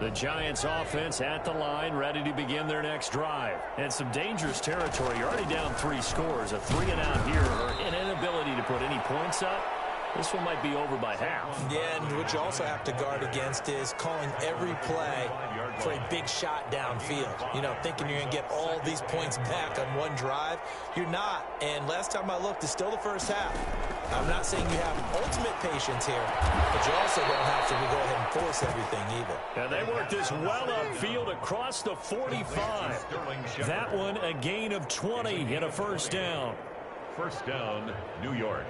The Giants offense at the line, ready to begin their next drive. And some dangerous territory. You're already down 3 scores. A 3-and-out here, or an inability to put any points up. This one might be over by half. Yeah, and what you also have to guard against is calling every play for a big shot downfield. You know, thinking you're going to get all these points back on one drive. You're not. And last time I looked, it's still the first half. I'm not saying you have ultimate patience here, but you also don't have to go ahead and force everything either. And they worked this well upfield across the 45. That one a gain of 20 and a first down. First down, New York.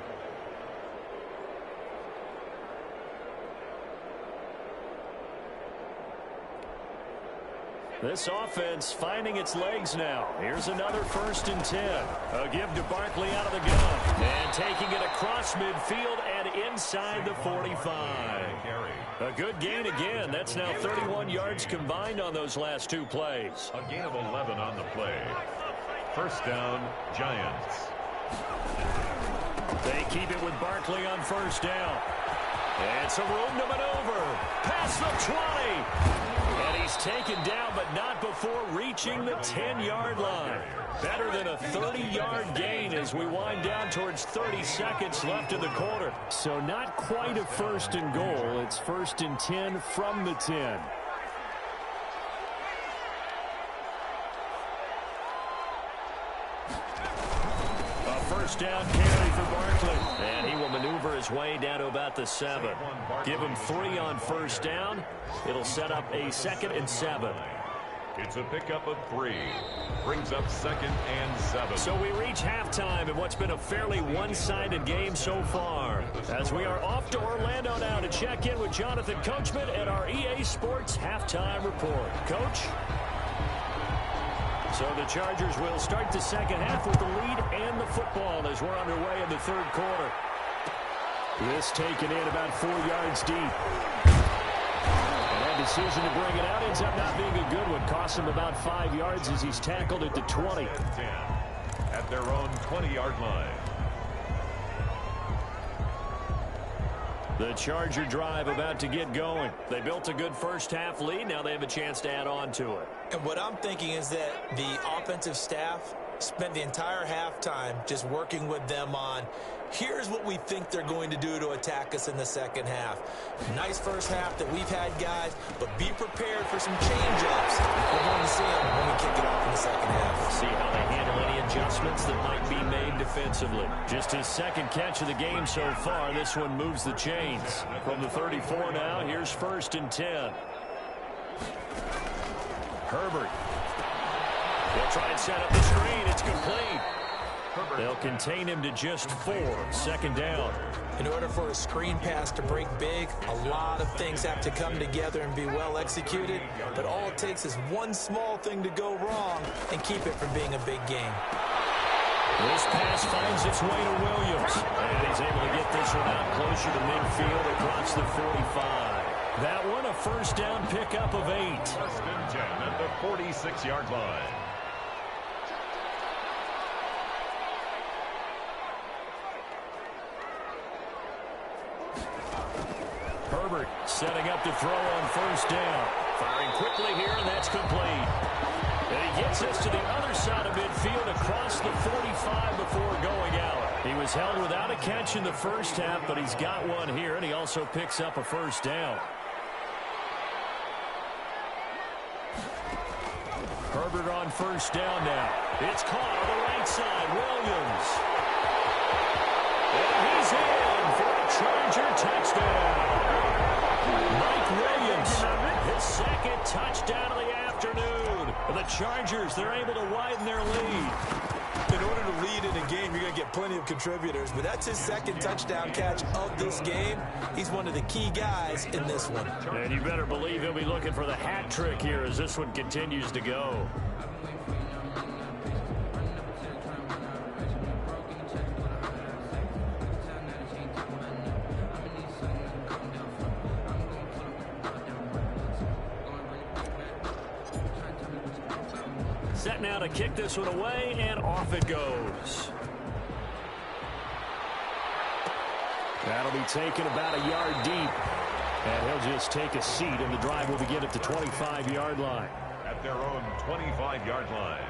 This offense finding its legs now. Here's another 1st and 10. A give to Barkley out of the gun. And taking it across midfield and inside the 45. A good gain again. That's now 31 yards combined on those last 2 plays. A gain of 11 on the play. First down, Giants. They keep it with Barkley on 1st down. And some room to maneuver. Past the 20. And he's taken down, but not before reaching the 10-yard line. Better than a 30-yard gain as we wind down towards 30 seconds left in the quarter. So not quite a 1st and goal. It's 1st and 10 from the 10. First down carry for Barkley. And he will maneuver his way down to about the 7. Give him 3 on 1st down. It'll set up a 2nd and 7. It's a pickup of 3. Brings up 2nd and 7. So we reach halftime in what's been a fairly one-sided game so far. As we are off to Orlando now to check in with Jonathan Coachman at our EA Sports Halftime Report. Coach? So the Chargers will start the 2nd half with the lead and the football as we're underway in the 3rd quarter. This taken in about 4 yards deep. And that decision to bring it out ends up not being a good one. Costs him about 5 yards as he's tackled at the 20. At their own 20-yard line. The Charger drive about to get going. They built a good first half lead. Now they have a chance to add on to it. And what I'm thinking is that the offensive staff spent the entire halftime just working with them on, here's what we think they're going to do to attack us in the 2nd half. Nice first half that we've had, guys, but be prepared for some change-ups. We're going to see them when we kick it off in the 2nd half. See how they handle any adjustments that might be made defensively. Just his 2nd catch of the game so far. This one moves the chains. From the 34 now, here's 1st and 10. Herbert. They'll try and set up the screen. It's complete. They'll contain him to just 4. 2nd down. In order for a screen pass to break big, a lot of things have to come together and be well executed. But all it takes is one small thing to go wrong and keep it from being a big game. This pass finds its way to Williams. And he's able to get this one out closer to midfield across the 45. That one a 1st down pickup of 8. 1st and 10 at the 46-yard line. Herbert setting up to throw on 1st down. Firing quickly here, and that's complete. And he gets us to the other side of midfield across the 45 before going out. He was held without a catch in the first half, but he's got one here, and he also picks up a 1st down. Herbert on 1st down now. It's caught on the right side. Williams. And he's in for a Charger touchdown. Mike Williams, his 2nd touchdown of the afternoon. And the Chargers, they're able to widen their lead. In order to lead in a game, you're going to get plenty of contributors, but that's his 2nd touchdown catch of this game. He's one of the key guys in this one. And you better believe he'll be looking for the hat trick here as this one continues to go. Set now to kick this one away, and off it goes. That'll be taken about a yard deep. And he'll just take a seat, and the drive will begin at the 25-yard line. At their own 25-yard line.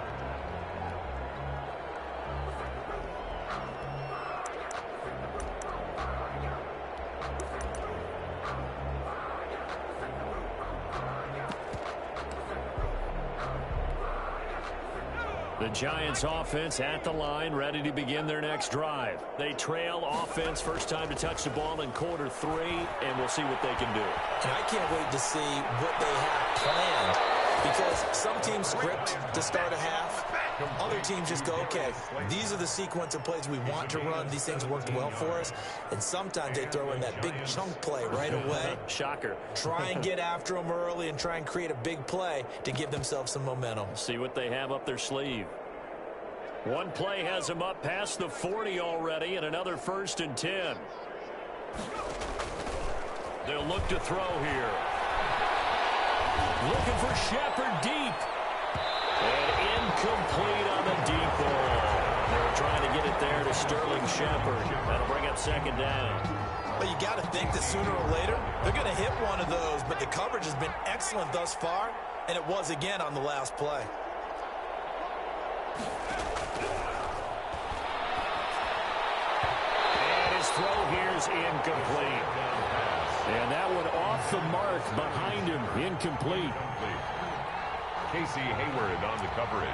The Giants offense at the line, ready to begin their next drive. They trail offense, first time to touch the ball in quarter 3, and we'll see what they can do. And I can't wait to see what they have planned, because some teams script to start a half. Other teams just go, okay, these are the sequence of plays we want to run. These things worked well for us. And sometimes they throw in that big chunk play right away. Shocker. Try and get after them early and try and create a big play to give themselves some momentum. See what they have up their sleeve. One play has them up past the 40 already, and another 1st and 10. They'll look to throw here. Looking for Shepard deep. And incomplete on the deep ball. They were trying to get it there to Sterling Shepard. That'll bring up 2nd down. But you got to think that sooner or later, they're going to hit one of those. But the coverage has been excellent thus far, and it was again on the last play. And his throw here is incomplete. And that one off the mark behind him, incomplete. Casey Hayward on the coverage.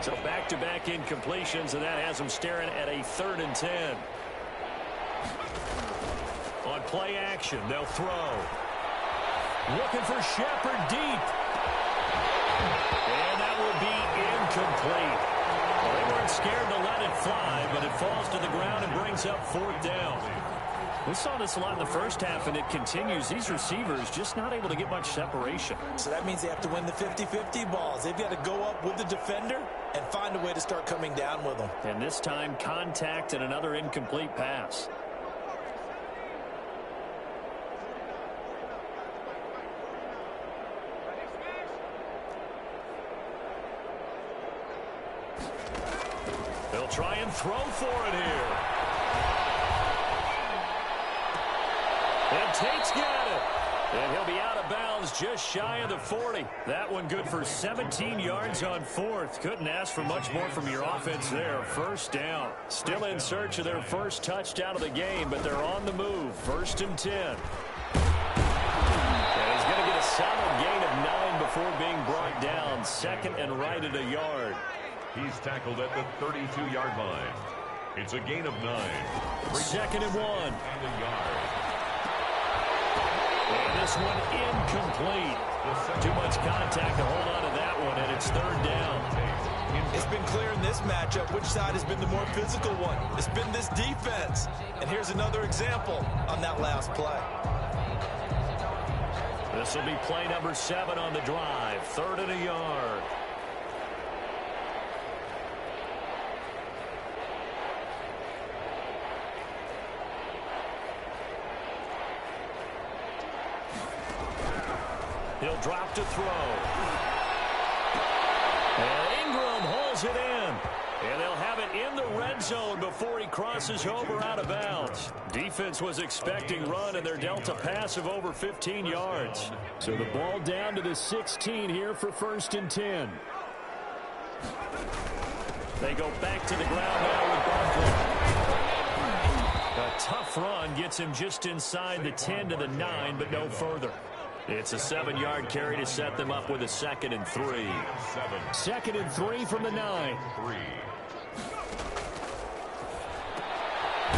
So back-to-back incompletions, and that has them staring at a 3rd and 10. On play action, they'll throw. Looking for Shepard deep. And that will be incomplete. Well, they weren't scared to let it fly, but it falls to the ground and brings up 4th down. We saw this a lot in the first half, and it continues. These receivers just not able to get much separation. So that means they have to win the 50-50 balls. They've got to go up with the defender and find a way to start coming down with them. And this time, contact and another incomplete pass. They'll try and throw for it here. And Tate's got it. And he'll be out of bounds just shy of the 40. That one good for 17 yards on 4th. Couldn't ask for much more from your offense there. 1st down. Still in search of their first touchdown of the game, but they're on the move. 1st and 10. And he's going to get a solid gain of 9 before being brought down. 2nd and right at a yard. He's tackled at the 32-yard line. It's a gain of 9. 2nd and 1. And a yard. And this one incomplete. Too much contact to hold on to that one, and it's 3rd down. It's been clear in this matchup which side has been the more physical one. It's been this defense. And here's another example on that last play. This will be play number 7 on the drive. 3rd and a yard. He'll drop to throw. And Ingram hauls it in. And they'll have it in the red zone before he crosses over out of bounds. Defense was expecting run, and they're dealt a pass of over 15 yards. So the ball down to the 16 here for 1st and 10. They go back to the ground now with Barkley. A tough run gets him just inside the 10 to the 9, but no further. It's a 7-yard carry to set them up with a 2nd and 3. 2nd and 3 from the 9.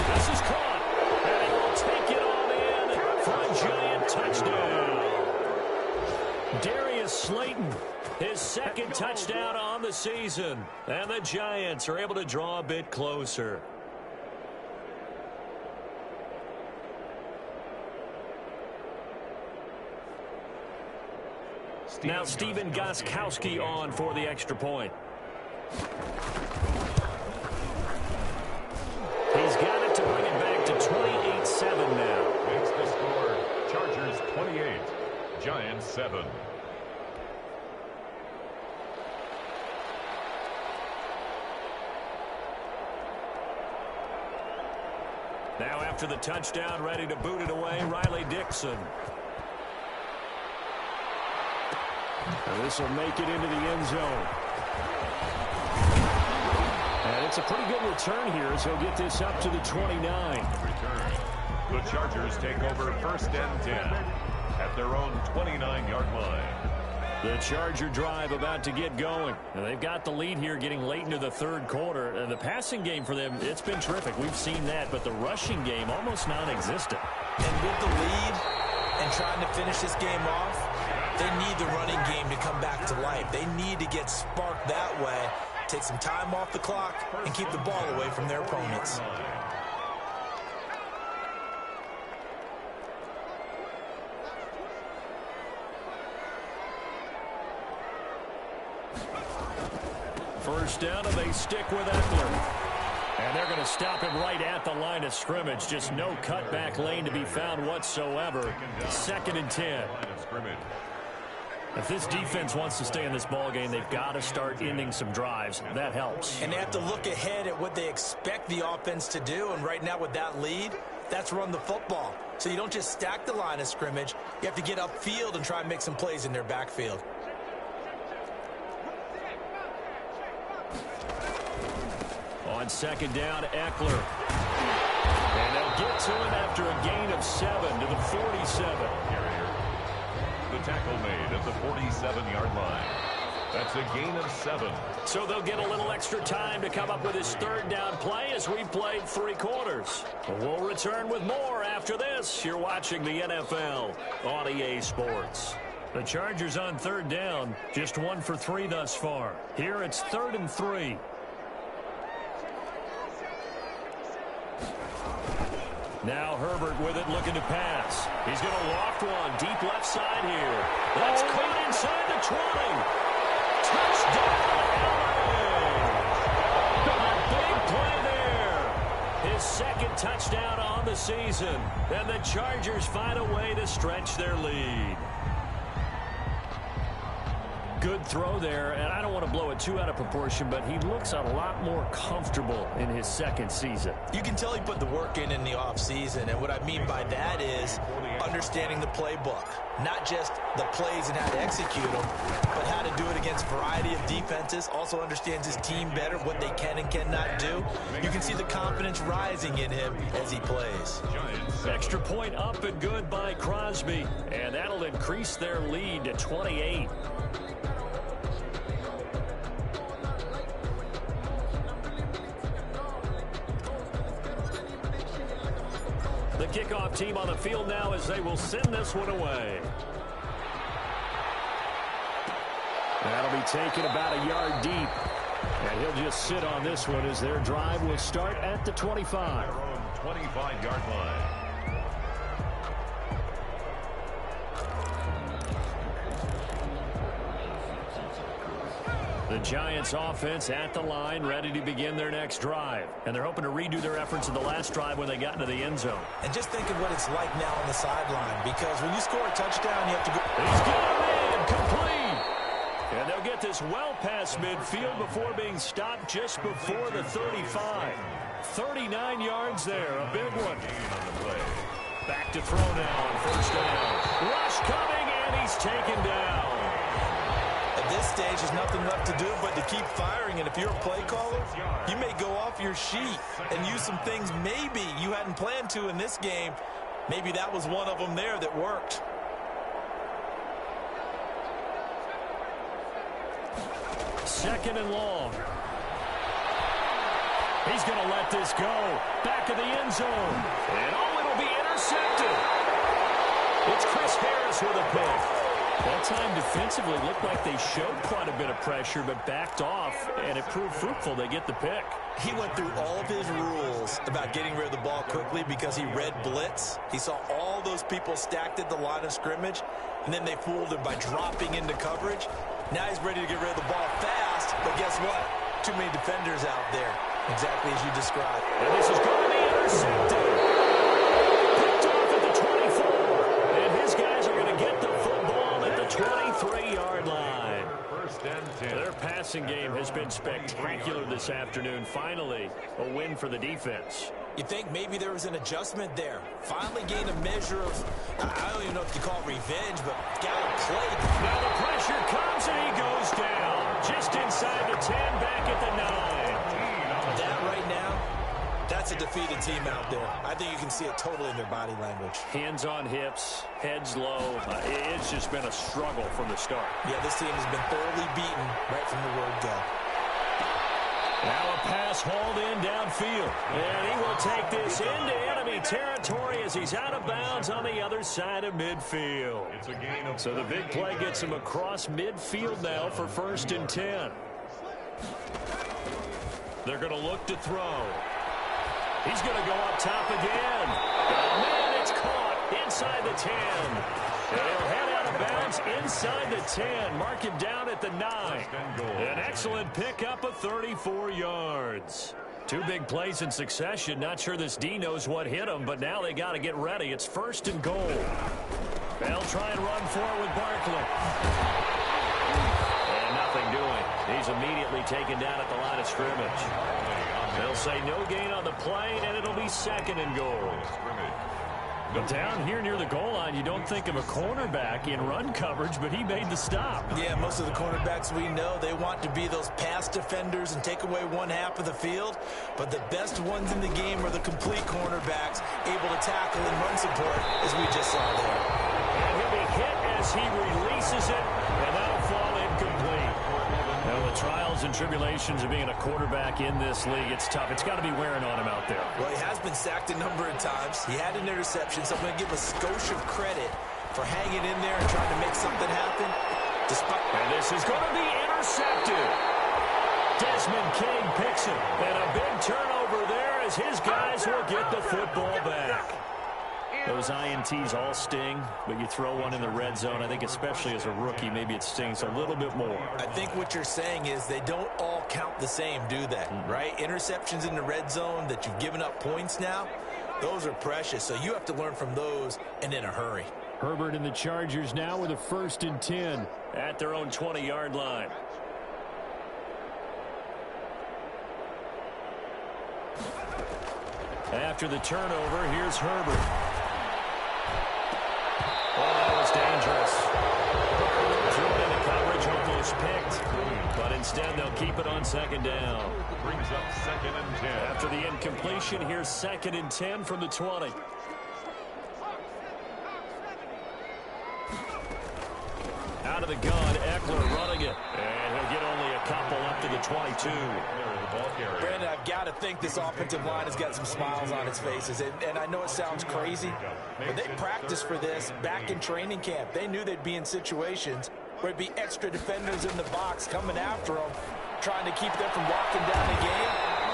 This is caught. And he will take it on in for a giant touchdown. Darius Slayton, his 2nd touchdown on the season. And the Giants are able to draw a bit closer. Now Stephen Gostkowski on for the extra point. He's got it to bring it back to 28-7 now. Makes the score Giants 7. Now after the touchdown, ready to boot it away, Riley Dixon. This will make it into the end zone. And it's a pretty good return here as he'll get this up to the 29. Return. The Chargers take over 1st and 10 at their own 29-yard line. The Charger drive about to get going. And they've got the lead here getting late into the third quarter. And the passing game for them, it's been terrific. We've seen that. But the rushing game, almost non-existent. And with the lead and trying to finish this game off, they need the running game to come back to life. They need to get sparked that way, take some time off the clock, and keep the ball away from their opponents. First down, and they stick with Eckler. And they're going to stop him right at the line of scrimmage. Just no cutback lane to be found whatsoever. 2nd and 10. If this defense wants to stay in this ballgame, they've got to start ending some drives. That helps. And they have to look ahead at what they expect the offense to do. And right now with that lead, that's run the football. So you don't just stack the line of scrimmage. You have to get upfield and try and make some plays in their backfield. On 2nd down, Eckler. And they'll get to him after a gain of 7 to the 47. The tackle made at the 47-yard line. That's a gain of 7. So they'll get a little extra time to come up with his 3rd down play as we've played 3 quarters. We'll return with more after this. You're watching the NFL on EA Sports. The Chargers on 3rd down, just 1 for 3 thus far. Here it's 3rd and 3. Now Herbert with it, looking to pass. He's going to loft one deep left side here. That's caught inside the 20. Touchdown, LA! A big play there. His 2nd touchdown on the season. And the Chargers find a way to stretch their lead. Good throw there, and I don't want to blow it too out of proportion, but he looks a lot more comfortable in his 2nd season. You can tell he put the work in the offseason, and what I mean by that is understanding the playbook. Not just the plays and how to execute them, but how to do it against a variety of defenses. Also understands his team better, what they can and cannot do. You can see the confidence rising in him as he plays. Extra point up and good by Crosby, and that'll increase their lead to 28. The kickoff team on the field now as they will send this one away. That'll be taken about a yard deep. And he'll just sit on this one as their drive will start at the 25. Their own 25-yard line. The Giants offense at the line, ready to begin their next drive. And they're hoping to redo their efforts in the last drive when they got into the end zone. And just think of what it's like now on the sideline, because when you score a touchdown, you have to go. He's got it in, complete. And they'll get this well past midfield before being stopped just before the 35. 39 yards there, a big one. Back to throw now on 1st down. Rush coming, and he's taken down. At this stage, there's nothing left to do but to keep firing. And if you're a play caller, you may go off your sheet and use some things maybe you hadn't planned to in this game. Maybe that was one of them there that worked. Second and long. He's going to let this go. Back of the end zone. And it'll be intercepted. It's Chris Harris with a pick. That time defensively looked like they showed quite a bit of pressure but backed off, and it proved fruitful. They get the pick. He went through all of his rules about getting rid of the ball quickly because he read blitz. He saw all those people stacked at the line of scrimmage, and then they fooled him by dropping into coverage. Now he's ready to get rid of the ball fast, but guess what? Too many defenders out there, exactly as you described. And this is going to be intercepted. Picked off at the 24, and his guys are going to get the football passing game has been spectacular this afternoon. Finally, a win for the defense. You think maybe there was an adjustment there. Finally gained a measure of, I don't even know if you call it revenge, but got a play. Now the pressure comes and he goes down. Just inside the 10, back at the 9. That right now, that's a defeated team out there. I think you can see it totally in their body language. Hands on hips, heads low. It's just been a struggle from the start. Yeah, this team has been thoroughly beaten right from the word go. Now a pass hauled in downfield. And he will take this into enemy territory as he's out of bounds on the other side of midfield. So the big play gets him across midfield now for 1st and 10. They're going to look to throw. He's going to go up top again. Oh, man, it's caught inside the 10. And he'll head out of bounds inside the 10. Mark him down at the 9. An excellent pickup of 34 yards. 2 big plays in succession. Not sure this D knows what hit him, but now they got to get ready. It's 1st and goal. They'll try and run for it with Barkley. And nothing doing. He's immediately taken down at the line of scrimmage. They'll say no gain on the play, and it'll be 2nd and goal. But down here near the goal line, you don't think of a cornerback in run coverage, but he made the stop. Yeah, most of the cornerbacks we know, they want to be those pass defenders and take away one half of the field. But the best ones in the game are the complete cornerbacks, able to tackle and run support, as we just saw there. And he'll be hit as he releases it, and that'll fall incomplete. Now, the trials and tribulations of being a quarterback in this league, it's tough. It's got to be wearing on him out there. Well, he has been sacked a number of times. He had an interception, so I'm going to give him a skosh of credit for hanging in there and trying to make something happen. And this is going to be intercepted. Desmond King picks it. And a big turnover there as his guys will get the football back. Those INTs all sting, but you throw one in the red zone. I think especially as a rookie, maybe it stings a little bit more. I think what you're saying is they don't all count the same, do they? Right? Interceptions in the red zone that you've given up points now, those are precious. So you have to learn from those and in a hurry. Herbert and the Chargers now with a 1st and 10 at their own 20-yard line. After the turnover, here's Herbert. Oh, that was dangerous. Threw it into coverage, almost picked. But instead, they'll keep it on 2nd down. Brings up 2nd and 10. After the incompletion, here's 2nd and 10 from the 20. Out of the gun, Eckler running it. And he'll get only a couple up to the 22. Brandon, I've got to think this offensive line has got some smiles on its faces. And I know it sounds crazy, but they practiced for this back in training camp. They knew they'd be in situations where it'd be extra defenders in the box coming after them, trying to keep them from walking down the game.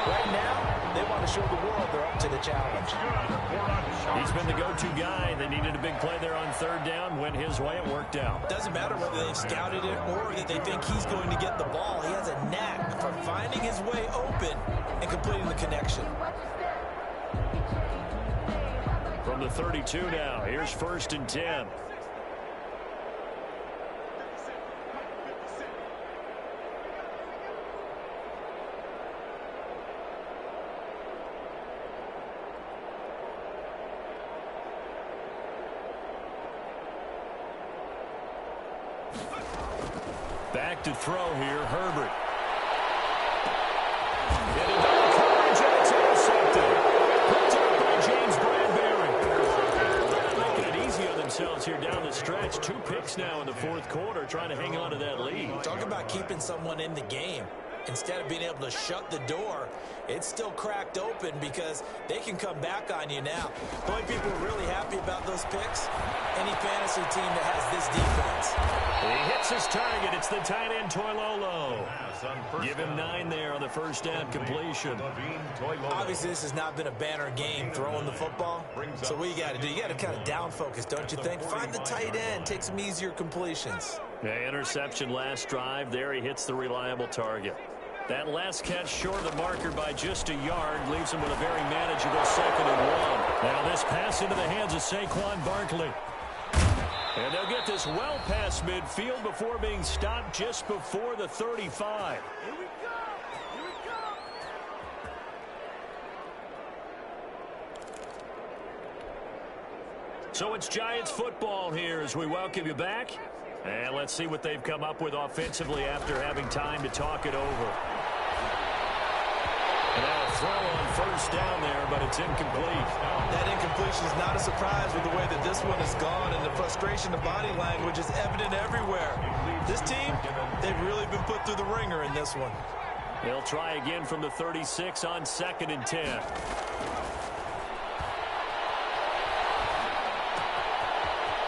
Right now, they want to show the world they're up to the challenge. He's been the go-to guy. They needed a big play there on 3rd down. Went his way. It worked out. Doesn't matter whether they've scouted it or that they think he's going to get the ball. He has a knack for finding his way open and completing the connection. From the 32 now, here's 1st and 10. Back to throw here, Herbert. Getting double coverage, and it's intercepted. Picked up by James Bradbury. Making it easy on themselves here down the stretch. 2 picks now in the 4th quarter, trying to hang on to that lead. Talk about keeping someone in the game. Instead of being able to shut the door, it's still cracked open because they can come back on you now. The only people are really happy about those picks, any fantasy team that has this defense. He hits his target. It's the tight end, Toilolo. Give him 9 there on the 1st down completion. Obviously, this has not been a banner game throwing the football. So what you got to do, you got to kind of down focus, don't you think? Find the tight end, take some easier completions. Yeah, interception last drive. There he hits the reliable target. That last catch short of the marker by just a yard leaves him with a very manageable 2nd and 1. Now this pass into the hands of Saquon Barkley. And they'll get this well past midfield before being stopped just before the 35. Here we go. Here we go. So it's Giants football here as we welcome you back. And let's see what they've come up with offensively after having time to talk it over. And now a throw on first down there, but it's incomplete. That incompletion is not a surprise with the way that this one has gone, and the frustration of body language is evident everywhere. This team, they've really been put through the ringer in this one. They'll try again from the 36 on 2nd and 10.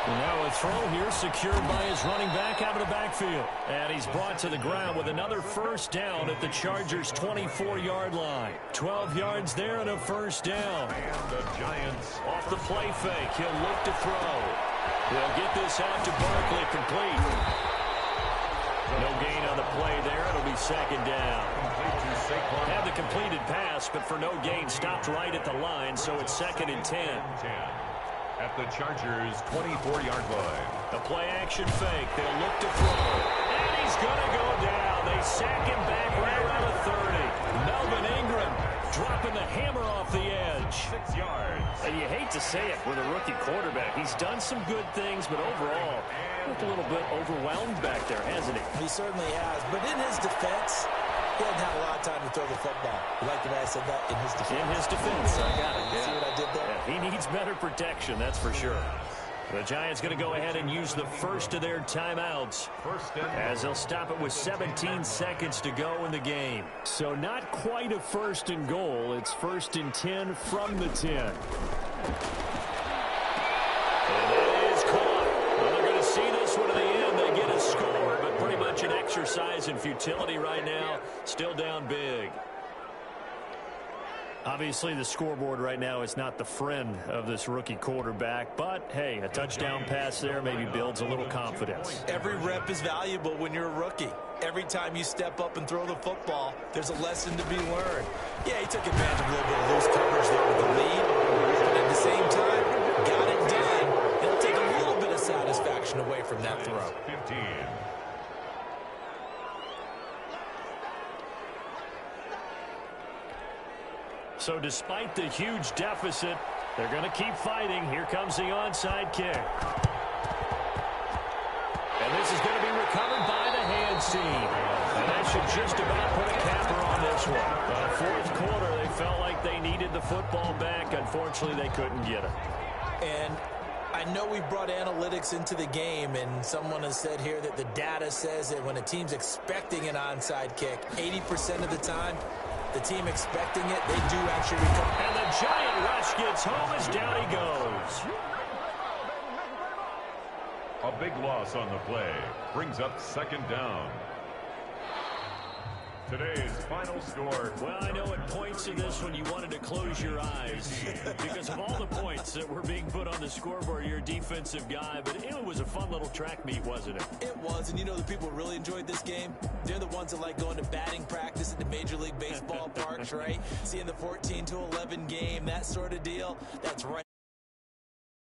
And now a throw here secured by his running back out of the backfield. And he's brought to the ground with another first down at the Chargers' 24-yard line. 12 yards there and a first down. And the Giants Off the play fake, he'll look to throw. They'll get this out to Barkley, complete. No gain on the play there. It'll be 2nd down. Had the completed pass, but for no gain, stopped right at the line, so it's 2nd and 10. At the Chargers' 24-yard line. The play-action fake. They'll look to throw. And he's going to go down. They sack him back right around the 30. Melvin Ingram dropping the hammer off the edge. 6 yards. And you hate to say it with a rookie quarterback. He's done some good things, but overall, looked a little bit overwhelmed back there, hasn't he? He certainly has. But in his defense, he hasn't had a lot of time to throw the football. You like the way I said that? In his defense. In his defense. I got it. See what I did there? Yeah, he needs better protection, that's for sure. The Giants going to go ahead and use the first of their timeouts as they'll stop it with 17 seconds to go in the game. So not quite a 1st and goal. It's 1st and 10 from the 10. And it is caught. Well, they're going to see this one to the end. They get a score, but pretty much an exercise in futility right now. Still down big. Obviously, the scoreboard right now is not the friend of this rookie quarterback, but, hey, a touchdown pass there maybe builds a little confidence. Every rep is valuable when you're a rookie. Every time you step up and throw the football, there's a lesson to be learned. Yeah, he took advantage of a little bit of loose coverage there with the lead, but at the same time, got it done. It'll take a little bit of satisfaction away from that throw. 15. So despite the huge deficit, they're going to keep fighting. Here comes the onside kick. And this is going to be recovered by the hands team. And that should just about put a capper on this one. Fourth quarter, they felt like they needed the football back. Unfortunately, they couldn't get it. And I know we brought analytics into the game, and someone has said here that the data says that when a team's expecting an onside kick, 80% of the time, the team expecting it, they do actually recover. And the Giant rush gets home as down he goes. A big loss on the play brings up 2nd down. Today's final score. Well, I know at points in this one you wanted to close your eyes because of all the points that were being put on the scoreboard. You're a defensive guy, but it was a fun little track meet, wasn't it? It was, and you know the people who really enjoyed this game? They're the ones that like going to batting practice at the Major League Baseball parks, right? Seeing the 14-11 game, that sort of deal. That's right.